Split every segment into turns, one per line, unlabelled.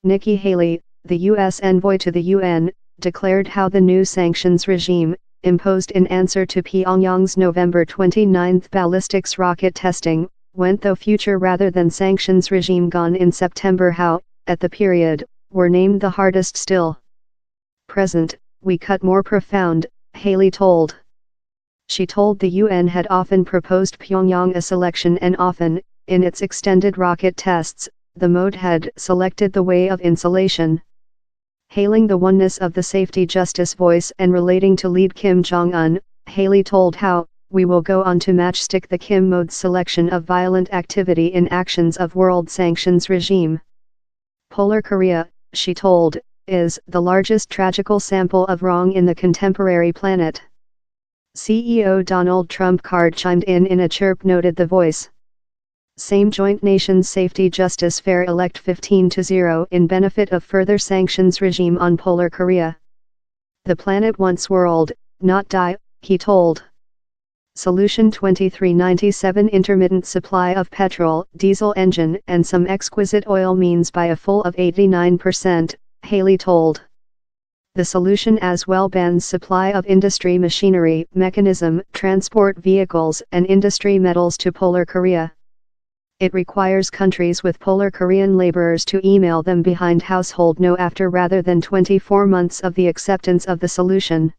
Nikki Haley, the U.S. envoy to the UN, declared how the new sanctions regime, imposed in answer to Pyongyang's November 29 ballistics rocket testing, went though future rather than sanctions regime gone in September how, at the period, were named the hardest still. Present, we cut more profound, Haley told. She told the UN had often proposed Pyongyang a selection and often, in its extended rocket tests, the mode had selected the way of insulation. Hailing the oneness of the safety justice voice and relating to lead Kim Jong-un, Haley told how, we will go on to matchstick the Kim mode's selection of violent activity in actions of world sanctions regime. Polar Korea, she told, is the largest tragical sample of wrong in the contemporary planet. CEO Donald Trump card chimed in a chirp noted the voice. Same joint nations safety justice fair elect 15-0 in benefit of further sanctions regime on Polar Korea. The planet wants world, not die, he told. Solution 2397 intermittent supply of petrol, diesel engine and some exquisite oil means by a full of 89%, Haley told. The solution as well bans supply of industry machinery, mechanism, transport vehicles and industry metals to Polar Korea. It requires countries with Polar Korean laborers to email them behind household no after rather than 24 months of the acceptance of the solution.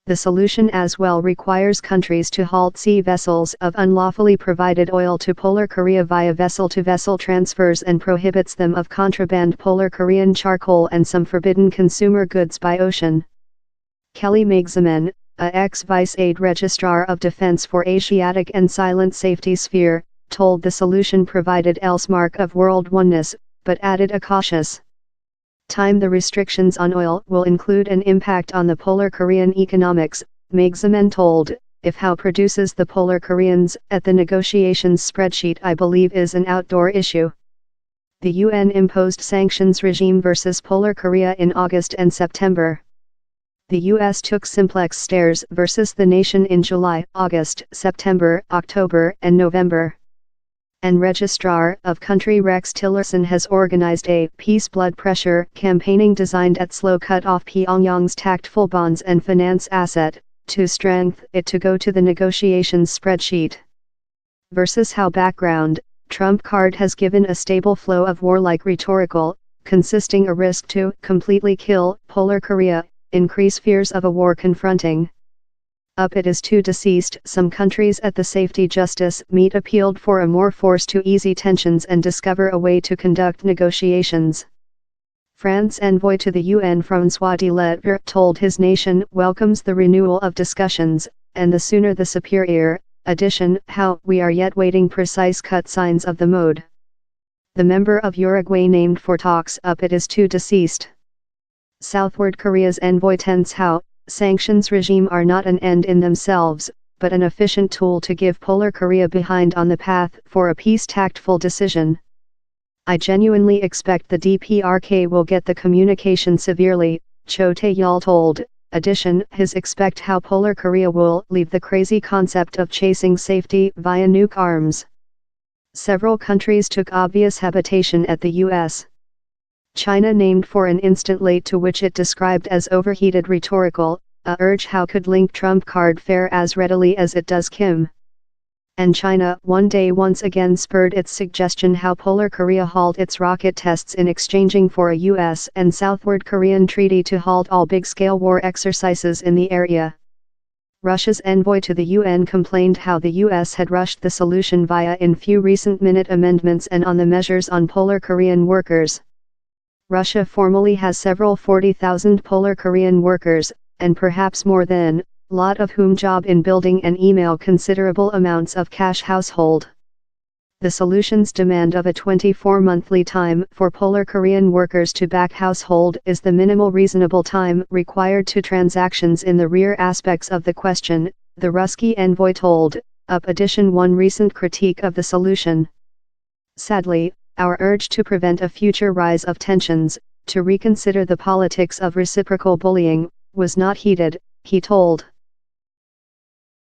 The solution as well requires countries to halt sea vessels of unlawfully provided oil to Polar Korea via vessel-to-vessel transfers and prohibits them of contraband Polar Korean charcoal and some forbidden consumer goods by ocean. Kelly Magsamen, a ex-Vice Aid Registrar of Defense for Asiatic and Silent Safety Sphere, told the solution provided else mark of world oneness, but added a cautious time the restrictions on oil will include an impact on the Polar Korean economics. Magsamen told, if how produces the Polar Koreans at the negotiations spreadsheet I believe is an outdoor issue. The UN imposed sanctions regime versus Polar Korea in August and September. The US took simplex stairs versus the nation in July, August, September, October and November. And Registrar of Country Rex Tillerson has organized a peace blood pressure campaigning designed at slow cut off Pyongyang's tactful bonds and finance asset, to strengthen it to go to the negotiations spreadsheet. Versus how background, Trump card has given a stable flow of warlike rhetorical, consisting a risk to completely kill Polar Korea, increase fears of a war confronting. Up it is two deceased. Some countries at the Safety Justice meet appealed for a more force to ease tensions and discover a way to conduct negotiations. France envoy to the UN François de Lettre told his nation welcomes the renewal of discussions, and the sooner the superior, addition how we are yet waiting precise cut signs of the mode. The member of Uruguay named for talks up it is two deceased. Southward Korea's envoy tends how sanctions regime are not an end in themselves, but an efficient tool to give Polar Korea behind on the path for a peace tactful decision. I genuinely expect the DPRK will get the communication severely, Cho Tae-yul told. Addition, his expect how Polar Korea will leave the crazy concept of chasing safety via nuke arms. Several countries took obvious habitation at the US. China named for an instant late to which it described as overheated rhetorical, a urge how could link Trump card fair as readily as it does Kim. And China one day once again spurred its suggestion how Polar Korea halt its rocket tests in exchanging for a US and Southward Korean treaty to halt all big-scale war exercises in the area. Russia's envoy to the UN complained how the US had rushed the solution via in few recent-minute amendments and on the measures on Polar Korean workers. Russia formally has several 40,000 Polar Korean workers, and perhaps more than, lot of whom job in building and email considerable amounts of cash household. The solution's demand of a 24 monthly time for Polar Korean workers to back household is the minimal reasonable time required to transactions in the rear aspects of the question, the Ruski envoy told, up addition one recent critique of the solution. Sadly, our urge to prevent a future rise of tensions, to reconsider the politics of reciprocal bullying, was not heeded, he told.